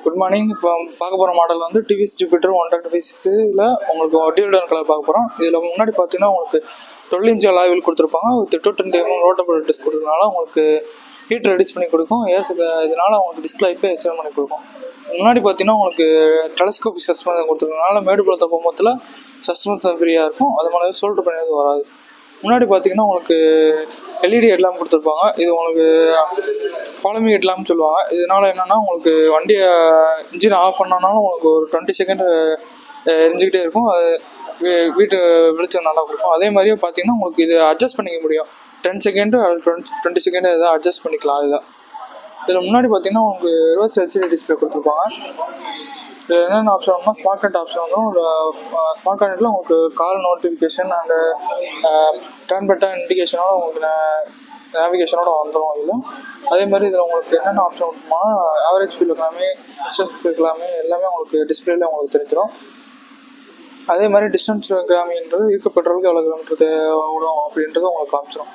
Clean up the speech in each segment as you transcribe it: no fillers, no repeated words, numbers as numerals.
Good morning. இப்போ பார்க்க போகிற மாடல் வந்து டிவிஎஸ் ஜூபிட்டர் 125cc உங்களுக்கு டியூல் டோன் கலர் பார்க்க போகிறோம். இதில் முன்னாடி பார்த்தீங்கன்னா உங்களுக்கு 12 இன்ச் அலாய் வீல் கொடுத்துருப்பாங்க. வித் 220mm ரோட்டபிள் டிஸ்க் கொடுத்ததுனால உங்களுக்கு ஹீட் ரெடியூஸ் பண்ணி கொடுக்கும். இதனால உங்களுக்கு டிஸ்க் லைஃபே எக்ஸ்டெண்ட் பண்ணி கொடுக்கும். முன்னாடி பார்த்தீங்கன்னா உங்களுக்கு டெலஸ்கோபிக் சஸ்பென்ஷன் கொடுத்துருக்கனால மேடு பள்ளத்த போகும்போதில் சஸ்பென்ஷன் ஃப்ரீயாக இருக்கும். அது மாதிரி சோல்டர் பண்ணியது வராது. முன்னாடி பார்த்தீங்கன்னா உங்களுக்கு எல்இடி ஹெட்லாம்ப் கொடுத்துருப்பாங்க. இது உங்களுக்கு ஃபாலோமி ஹெட்லாம்ப் சொல்லுவாங்க. இதனால என்னென்னா உங்களுக்கு வண்டியை இன்ஜின் ஆஃப் பண்ணனாலும் உங்களுக்கு ஒரு 20 செகண்ட் எரிஞ்சிக்கிட்டே இருக்கும். அது வீட்டு வெளிச்சம் நல்லா கொடுக்கும். அதே மாதிரியே பார்த்தீங்கன்னா உங்களுக்கு இது அட்ஜஸ்ட் பண்ணிக்க முடியும். 10 செகண்டு 20 செகண்டு எதாவது அட்ஜஸ்ட் பண்ணிக்கலாம். இதில் முன்னாடி பார்த்தீங்கன்னா உங்களுக்கு ரிவர்ஸ் எல்சிடி டிஸ்பிளே கொடுத்துருப்பாங்க. இதில் என்னென்ன ஆப்ஷன்னா ஸ்மார்ட் கனெக்ட் ஆப்ஷன் வந்துடும். ஸ்மார்ட் கனெக்டில் உங்களுக்கு call notification and turn by turn இண்டிகேஷனோட உங்களுக்கு நேவிகேஷனோட வந்துடும். இதில் அதே மாதிரி இதில் உங்களுக்கு என்னென்ன ஆப்ஷன் இருக்குமா, ஆவரேஜ் ஃபீல் இருக்கலாமே, டிஸ்டன்ஸ் இருக்கலாமே, எல்லாமே உங்களுக்கு டிஸ்பிளேல உங்களுக்கு தெரிஞ்சிடும். அதே மாதிரி டிஸ்டன்ஸ் கிராமின்றது இருக்க பெட்ரோலுக்கு எவ்வளோ கிலோமீட்டர் ஓடும் அப்படின்றது உங்களுக்கு காமிச்சிடும்.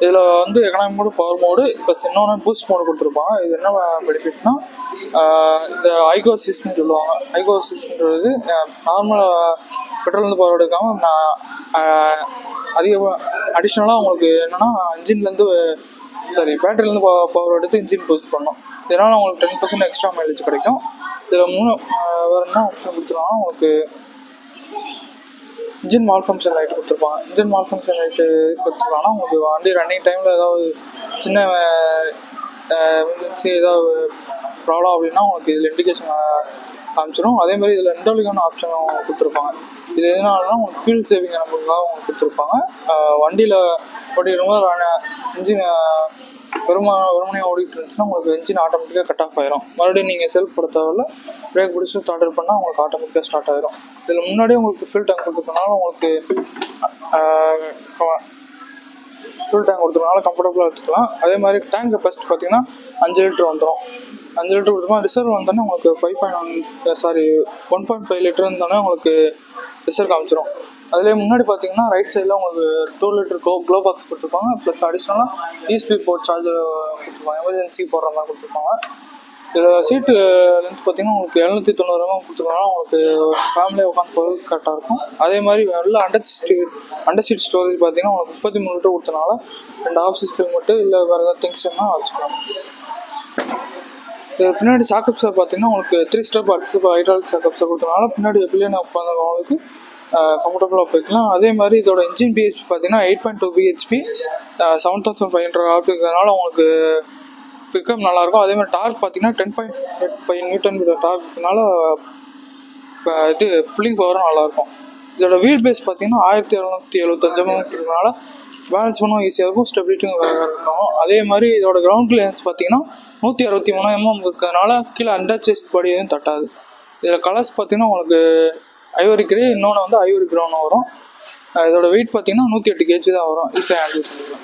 இதில் வந்து economic mode, power mode, plus இன்னொன்று பூஸ்ட் மோடு கொடுத்துருப்பாங்க. இது என்ன பெனிஃபிட்னா இந்த ஐகோ அசிஸ்ட்னு சொல்லுவாங்க. ஐகோ அசிஸ்ட்ன்றது நார்மலாக பெட்ரோல்லேருந்து பவர் எடுக்காமல் அடிஷ்னலாக உங்களுக்கு என்னென்னா இன்ஜின்லேருந்து பேட்டரிலேருந்து பவர் எடுத்து இன்ஜின் பூஸ்ட் பண்ணணும். இதனால் உங்களுக்கு 10% எக்ஸ்ட்ரா மைலேஜ் கிடைக்கும். இதில் வேறு என்ன ஆப்ஷன் கொடுத்துருவாங்கன்னா உங்களுக்கு இன்ஜின் மால் ஃபங்க்ஷன் லைட் கொடுத்துருப்பாங்க. இன்ஜின் மால் ஃபங்க்ஷன் லைட்டு கொடுத்துருப்பாங்கன்னா உங்களுக்கு வண்டி ரன்னிங் டைமில் ஏதாவது சின்ன ஏதாவது ப்ராப்ளம் அப்படின்னா உங்களுக்கு இதில் இண்டிகேஷன் காமிச்சிடும். அதே மாதிரி இதில் இன்டர்லிகான ஆப்ஷனும் கொடுத்துருப்பாங்க. இது எதனாலனா உங்களுக்கு ஃபியூல் சேவிங் நமக்காக உங்களுக்கு கொடுத்துருப்பாங்க. வண்டியில் ஓடிடும்போது இன்ஜின் வெறுமனையாக ஓடிட்டு இருந்துச்சுன்னா உங்களுக்கு இன்ஜின் ஆட்டோமேட்டிக்காக கட் ஆஃப் ஆயிரும். மறுபடியும் நீங்கள் செல்ஃப் போட தேவையில்ல, பிரேக் பிடிச்சி ஸ்டார்ட் பண்ணால் உங்களுக்கு ஆட்டோமேட்டிக்காக ஸ்டார்ட் ஆயிரும். இதில் முன்னாடியே உங்களுக்கு ஃபியூல் டேங்க் கொடுத்துருக்கனால உங்களுக்கு ஃபியூல் டேங்க் கொடுத்துருக்கனால கம்ஃபர்டபுளாக வச்சுக்கலாம். அதே மாதிரி டேங்க் கெப்பாசிட்டி பார்த்தீங்கன்னா 5 லிட்டர் வந்துடும். 5 லிட்டர் கொடுத்தோம்னா ரிசர்வ் வந்தோடனே உங்களுக்கு 1.5 லிட்டர் இருந்தோடனே உங்களுக்கு ரிசர்வ் காமிச்சிடும். அதுலேயே முன்னாடி பார்த்தீங்கன்னா ரைட் சைடில் உங்களுக்கு 2 லிட்டர் க்ளோ பாக்ஸ் கொடுத்துருப்பாங்க. ப்ளஸ் அடிஷ்னலாக யூஎஸ்பி போர்ட் சார்ஜர் கொடுத்துருப்பாங்க. எமர்ஜென்சி போடுற மாதிரி கொடுத்துருப்பாங்க. இதில் சீட்டு லென்த் பார்த்தீங்கன்னா உங்களுக்கு 790 கொடுத்துருக்காங்க. உங்களுக்கு ஃபேமிலியாக உட்காந்து போகிறதுக்கு கரெக்டாக இருக்கும். அதே மாதிரி நல்ல அண்டர் சீட் ஸ்டோரேஜ் பார்த்தீங்கன்னா உங்களுக்கு 33 லிட்டர் கொடுத்தனால 2 ஆஃபீஸ்க்கு மட்டும் இல்லை வேறு ஏதாவது திங்ஸ்னா வச்சுக்கலாம். இது பின்னாடி சாக்கப்ஸர் பார்த்தீங்கன்னா உங்களுக்கு 3 ஸ்டெப் ஹைட்ராலிக் சாக்கப்ஸர் கொடுத்தனால பின்னாடி பிள்ளைங்க உட்காந்துறவங்களுக்கு கம்ஃபர்டபுளாக போய்க்கலாம். அதே மாதிரி இதோட இன்ஜின் பிஹெச்பி பார்த்தீங்கன்னா 8.2 பிஹெச்பி 7500 ஆர்பிஎம்னால உங்களுக்கு பிக்கப் நல்லாயிருக்கும். அதே மாதிரி டார்க் பார்த்தீங்கன்னா 10.5 நியூட்டன் மீட்டர் டார்க்னால இது புல்லிங் பவரும் நல்லாயிருக்கும். இதோட வீல் பேஸ் பார்த்தீங்கன்னா 1775 பேலன்ஸ் பண்ணவும் ஈஸியாக இருக்கும், ஸ்டெபிலிட்டியும் இருக்கும். அதே மாதிரி இதோட கிரவுண்ட் கிளியரன்ஸ் பார்த்தீங்கன்னா 163mm இருக்கிறதுனால கீழே அண்டர்சேஸ் படி எதுவும் தட்டாது. இதில் கலர்ஸ் பார்த்தீங்கன்னா உங்களுக்கு ஐவரி கிரே, இன்னொன்று வந்து ஐவரி ப்ரௌன் வரும். இதோட வெயிட் பார்த்தீங்கன்னா 108 kg தான் வரும். ஈஸியாக ஹேண்டில் பண்ணிக்கலாம்.